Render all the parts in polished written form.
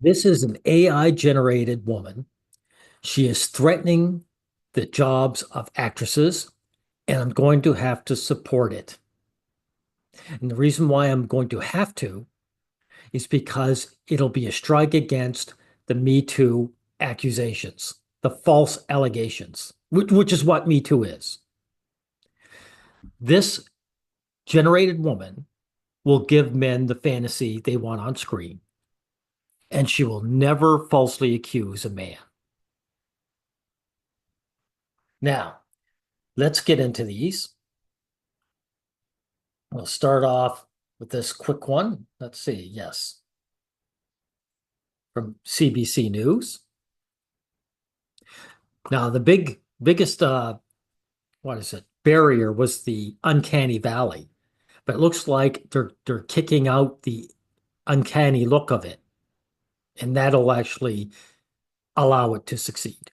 This is an AI generated woman. She is threatening the jobs of actresses, and I'm going to have to support it. And the reason why I'm going to have to is because it'll be a strike against the Me Too accusations, the false allegations, which is what Me Too is. This generated woman will give men the fantasy they want on screen, and she will never falsely accuse a man. Now, let's get into these. We'll start off with this quick one. Let's see. Yes. From CBC News. Now, the biggest what is it? Barrier was the uncanny valley. But it looks like they're kicking out the uncanny look of it. And that'll actually allow it to succeed.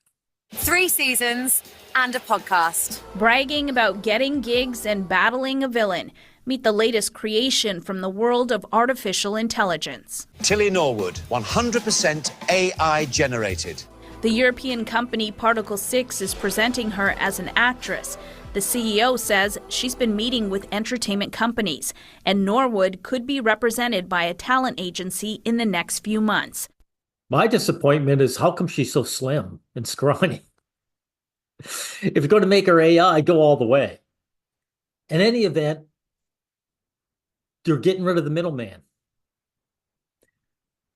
3 seasons and a podcast. Bragging about getting gigs and battling a villain. Meet the latest creation from the world of artificial intelligence. Tilly Norwood, 100% AI generated. The European company Particle 6 is presenting her as an actress. The CEO says she's been meeting with entertainment companies, and Norwood could be represented by a talent agency in the next few months. My disappointment is how come she's so slim and scrawny? If you're going to make her AI, go all the way. In any event, they're getting rid of the middleman.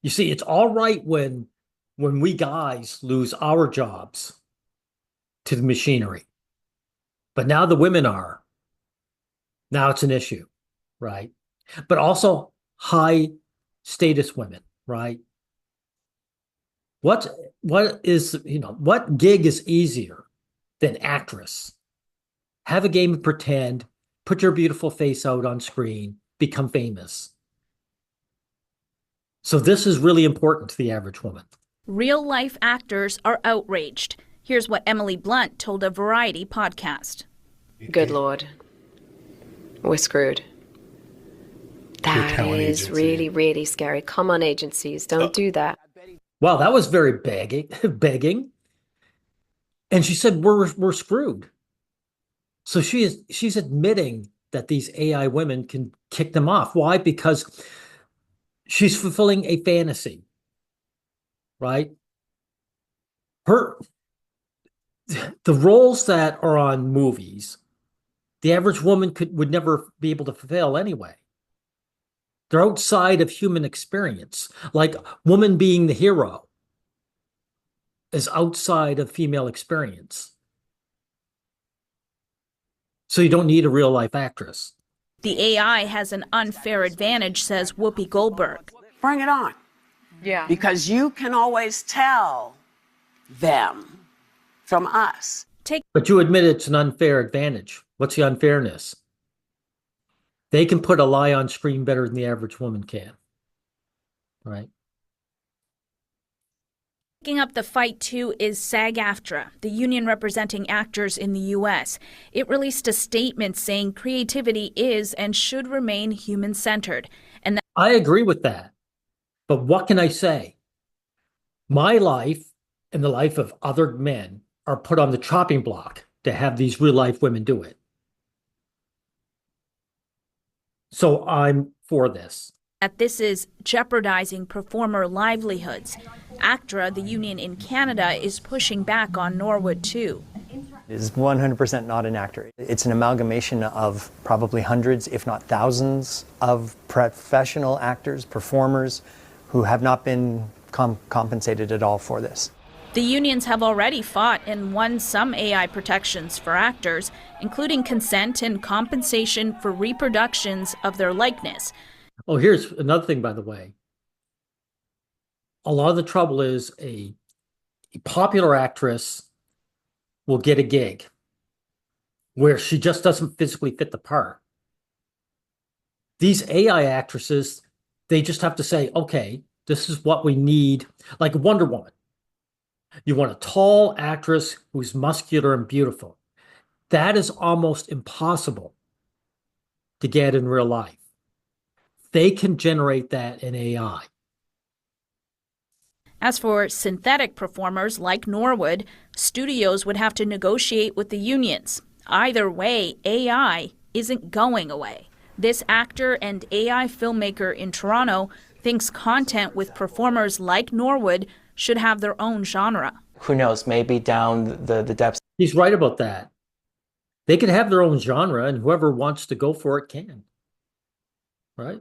You see, it's all right when we guys lose our jobs to the machinery. But now the women are. Now it's an issue, right? But also high status women, right? What is, what gig is easier than actress? Have a game of pretend, put your beautiful face out on screen, become famous. So this is really important to the average woman. Real-life actors are outraged. Here's what Emily Blunt told a Variety podcast. Good Lord. We're screwed. That is really, really scary. Come on, agencies. Don't do that. Wow, that was very begging. And she said, we're screwed. So she's admitting that these AI women can kick them off. Why? Because she's fulfilling a fantasy, right? The roles that are on movies, the average woman would never be able to fulfill anyway. They're outside of human experience. Like woman being the hero is outside of female experience. So you don't need a real life actress. The AI has an unfair advantage, says Whoopi Goldberg. Bring it on. Yeah. Because you can always tell them from us. But you admit it's an unfair advantage. What's the unfairness? They can put a lie on screen better than the average woman can. Right? Picking up the fight, too, is SAG-AFTRA, the union representing actors in the U.S. It released a statement saying creativity is and should remain human-centered. And I agree with that. But what can I say? My life and the life of other men are put on the chopping block to have these real-life women do it. So I'm for this. that this is jeopardizing performer livelihoods. ACTRA, the union in Canada, is pushing back on Norwood too. It is 100% not an actor. It's an amalgamation of probably hundreds, if not thousands, of professional actors, performers, who have not been compensated at all for this. The unions have already fought and won some AI protections for actors, including consent and compensation for reproductions of their likeness. Oh, here's another thing, by the way. A lot of the trouble is a popular actress will get a gig where she just doesn't physically fit the part. These AI actresses, they just have to say, okay, this is what we need. Like Wonder Woman. You want a tall actress who's muscular and beautiful. That is almost impossible to get in real life. They can generate that in AI. As for synthetic performers like Norwood, studios would have to negotiate with the unions. Either way, AI isn't going away. This actor and AI filmmaker in Toronto thinks content with performers like Norwood should have their own genre. Who knows, maybe down the depths. He's right about that. They can have their own genre, and whoever wants to go for it can. Right?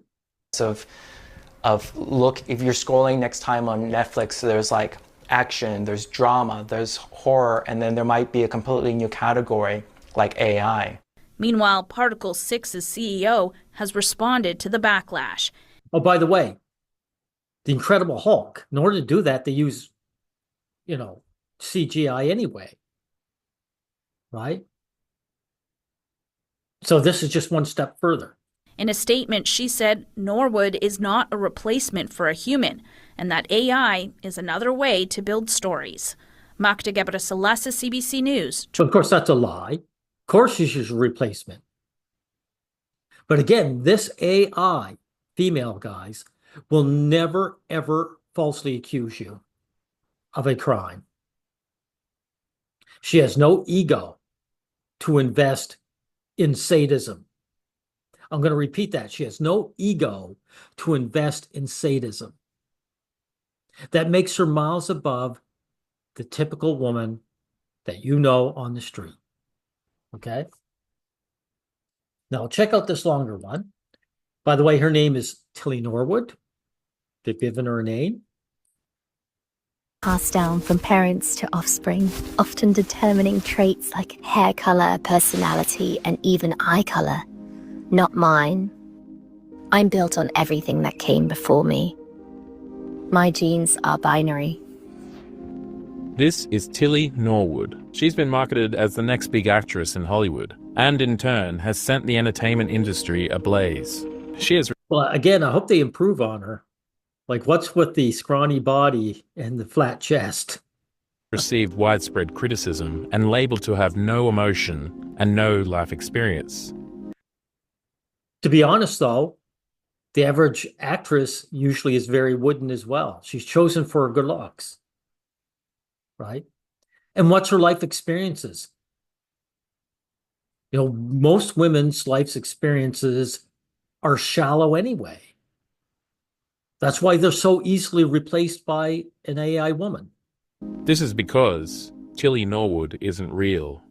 Of look, if you're scrolling next time on Netflix, there's like action, there's drama, there's horror, and then there might be a completely new category like AI. Meanwhile, Particle 6's CEO has responded to the backlash. Oh, by the way, the Incredible Hulk, in order to do that, they use, CGI anyway. Right? So this is just one step further. In a statement, she said Norwood is not a replacement for a human and that AI is another way to build stories. Magda Gebrselassie, CBC News. So of course, that's a lie. Of course, she's just a replacement. But again, this AI, female guys, will never, ever falsely accuse you of a crime. She has no ego to invest in sadism. I'm going to repeat that. She has no ego to invest in sadism. That makes her miles above the typical woman that you know on the street. Okay? Now, check out this longer one. By the way, her name is Tilly Norwood. They've given her a name. Passed down from parents to offspring, often determining traits like hair color, personality, and even eye color. Not mine. I'm built on everything that came before me. My genes are binary. This is Tilly Norwood. She's been marketed as the next big actress in Hollywood, and in turn has sent the entertainment industry ablaze. She has... Well, again, I hope they improve on her. Like, what's with the scrawny body and the flat chest? Received widespread criticism and labelled to have no emotion and no life experience. To be honest, though, the average actress usually is very wooden as well. She's chosen for her good looks, right? And what's her life experiences? Most women's life experiences are shallow anyway. That's why they're so easily replaced by an AI woman. This is because Tilly Norwood isn't real,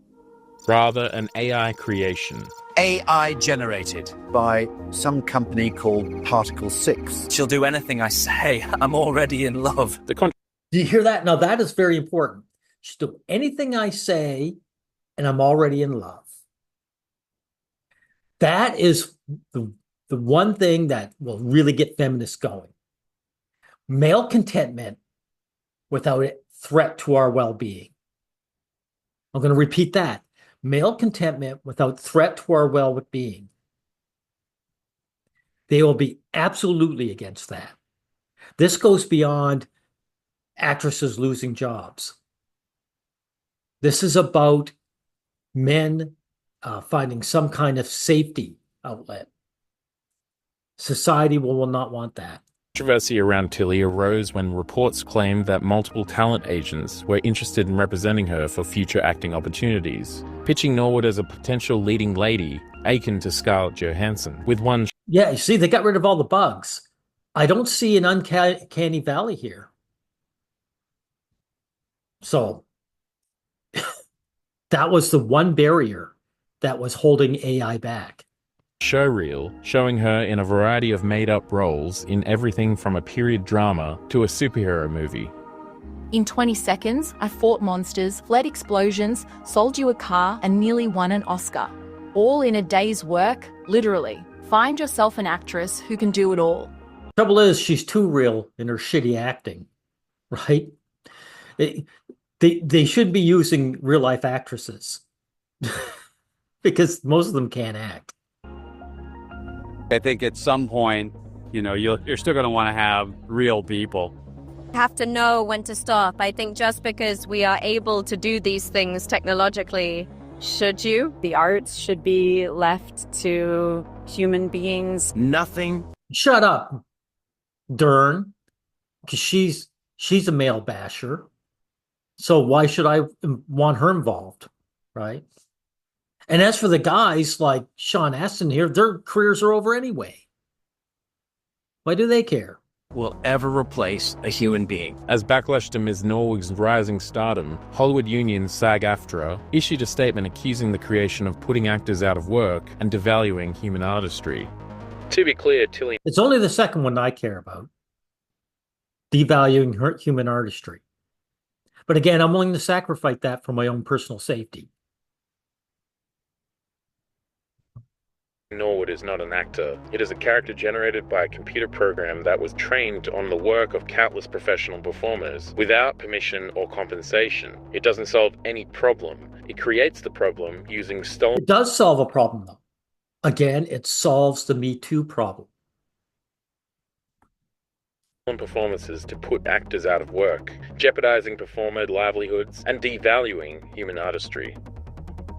rather an AI creation. AI generated. By some company called Particle 6. She'll do anything I say. I'm already in love. Do you hear that? Now that is very important. She'll do anything I say, and I'm already in love. That is the one thing that will really get feminists going. Male contentment without a threat to our well-being. I'm going to repeat that. Male contentment without threat to our well-being. They will be absolutely against that. This goes beyond actresses losing jobs. This is about men finding some kind of safety outlet. Society will not want that. Controversy around Tilly arose when reports claimed that multiple talent agents were interested in representing her for future acting opportunities, pitching Norwood as a potential leading lady akin to Scarlett Johansson. With one... Yeah, you see, they got rid of all the bugs. I don't see an uncanny valley here. So that was the one barrier that was holding AI back. Showreel, showing her in a variety of made-up roles in everything from a period drama to a superhero movie. In 20 seconds, I fought monsters, fled explosions, sold you a car, and nearly won an Oscar. All in a day's work, literally. Find yourself an actress who can do it all. Trouble is, she's too real in her shitty acting, right? They should be using real-life actresses because most of them can't act. I think at some point, you're still going to want to have real people. Have to know when to stop. I think just because we are able to do these things technologically, should you? The arts should be left to human beings. Nothing. Shut up, Dern, because she's She's a male basher. So why should I want her involved, right? And as for the guys like Sean Astin here, their careers are over anyway. Why do they care? Will ever replace a human being. As backlash to Ms. Norwood's rising stardom, Hollywood union SAG-AFTRA issued a statement accusing the creation of putting actors out of work and devaluing human artistry. To be clear, Tilly... It's only the second one I care about. Devaluing human artistry. But again, I'm willing to sacrifice that for my own personal safety. Norwood is not an actor. It is a character generated by a computer program that was trained on the work of countless professional performers without permission or compensation. It doesn't solve any problem. It creates the problem using stolen... It does solve a problem, though. Again, it solves the MeToo problem. Performances to put actors out of work, jeopardizing performer livelihoods and devaluing human artistry.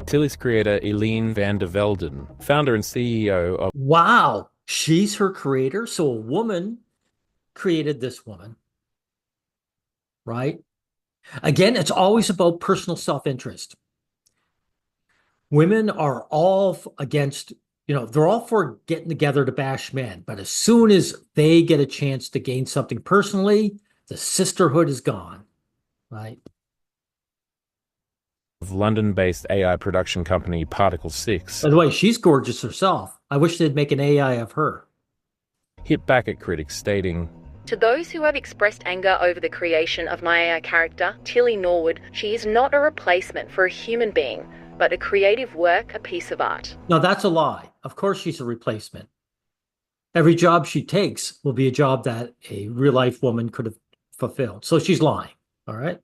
Tilly's creator, Eileen van der Velden, founder and CEO of... Wow, she's her creator? So a woman created this woman, right? Again, it's always about personal self-interest. Women are all against, they're all for getting together to bash men. But as soon as they get a chance to gain something personally, the sisterhood is gone, right? Of London-based AI production company Particle 6. By the way, she's gorgeous herself. I wish they'd make an AI of her. Hit back at critics stating, To those who have expressed anger over the creation of my AI character, Tilly Norwood, she is not a replacement for a human being, but a creative work, a piece of art. No, that's a lie. Of course she's a replacement. Every job she takes will be a job that a real-life woman could have fulfilled. So she's lying, all right?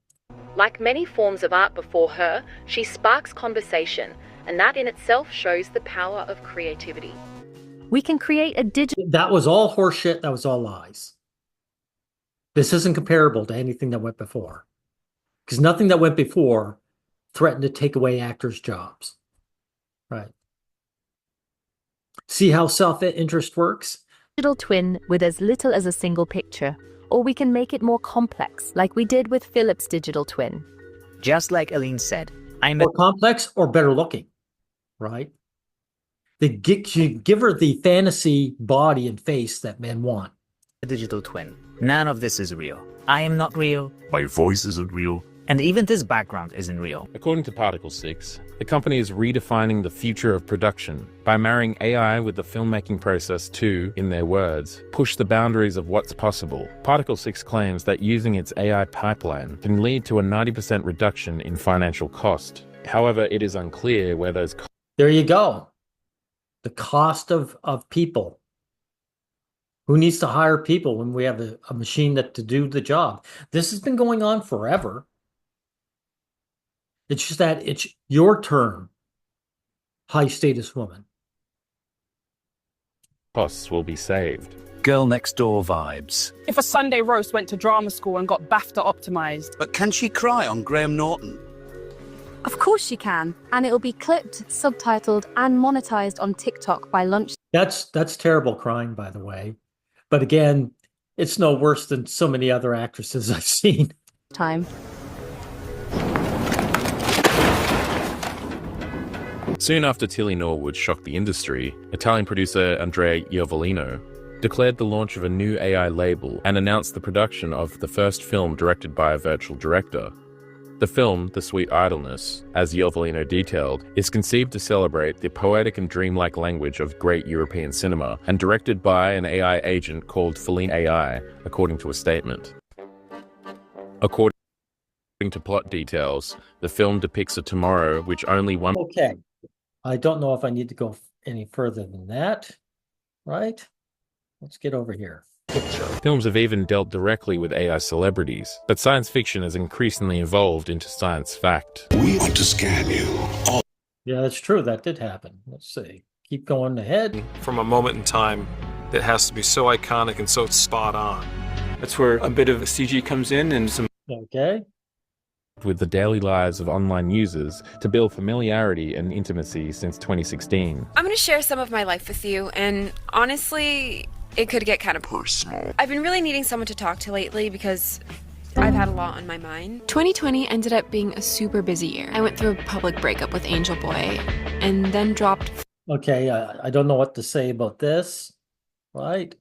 Like many forms of art before her, she sparks conversation, and that in itself shows the power of creativity. We can create a digital... That was all horseshit. That was all lies. This isn't comparable to anything that went before. Because nothing that went before threatened to take away actors' jobs. Right. See how self-interest works? Digital twin with as little as a single picture. Or we can make it more complex, like we did with Philip's digital twin. Just like Eileen said, I'm more complex or better looking, right? You give her the fantasy body and face that men want. A digital twin. None of this is real. I am not real. My voice isn't real. And even this background isn't real. According to Particle 6, the company is redefining the future of production by marrying AI with the filmmaking process to, in their words, push the boundaries of what's possible. Particle 6 claims that using its AI pipeline can lead to a 90% reduction in financial cost. However, it is unclear where those costs... There you go. The cost of people. Who needs to hire people when we have a machine to do the job? This has been going on forever. It's just that it's your turn, high status woman. Costs will be saved. Girl next door vibes. If a Sunday roast went to drama school and got BAFTA optimized. But can she cry on Graham Norton? Of course she can, and it'll be clipped, subtitled, and monetized on TikTok by lunch. That's terrible crying, by the way. But again, it's no worse than so many other actresses I've seen. Time. Soon after Tilly Norwood shocked the industry, Italian producer Andrea Iovolino declared the launch of a new AI label and announced the production of the first film directed by a virtual director. The film, The Sweet Idleness, as Iovolino detailed, is conceived to celebrate the poetic and dreamlike language of great European cinema and directed by an AI agent called Feline AI, according to a statement. According to plot details, the film depicts a tomorrow which only one... Okay. I don't know if I need to go any further than that, right? Let's get over here. Films have even dealt directly with AI celebrities, but science fiction has increasingly evolved into science fact. We want to scan you. Yeah, that's true. That did happen. Let's see. Keep going ahead. From a moment in time that has to be so iconic and so spot on. That's where a bit of CG comes in and some... Okay. With the daily lives of online users to build familiarity and intimacy since 2016. I'm going to share some of my life with you, and honestly, it could get kind of personal. I've been really needing someone to talk to lately because I've had a lot on my mind. 2020 ended up being a super busy year. I went through a public breakup with Angel Boy and then dropped. Okay, I don't know what to say about this, right?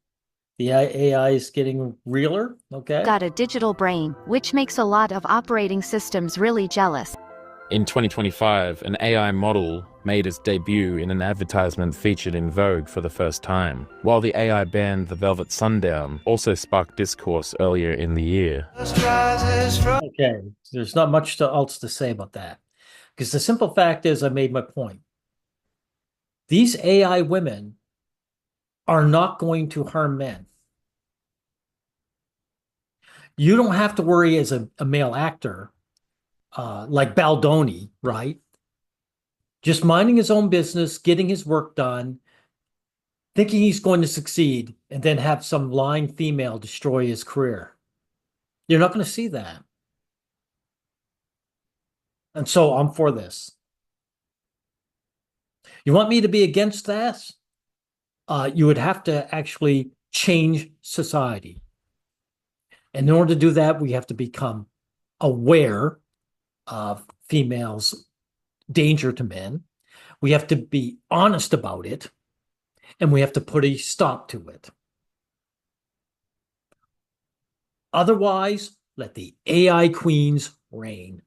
The AI is getting realer, okay? Got a digital brain, which makes a lot of operating systems really jealous. In 2025, an AI model made its debut in an advertisement featured in Vogue for the first time, while the AI band The Velvet Sundown also sparked discourse earlier in the year. Okay, there's not much else to say about that, because the simple fact is I made my point. These AI women are not going to harm men. You don't have to worry as a male actor, like Baldoni, right? Just minding his own business, getting his work done, thinking he's going to succeed, and then have some lying female destroy his career. You're not going to see that. And so I'm for this. You want me to be against that? You would have to actually change society. And in order to do that, we have to become aware of females' danger to men. We have to be honest about it, and we have to put a stop to it. Otherwise, let the AI queens reign.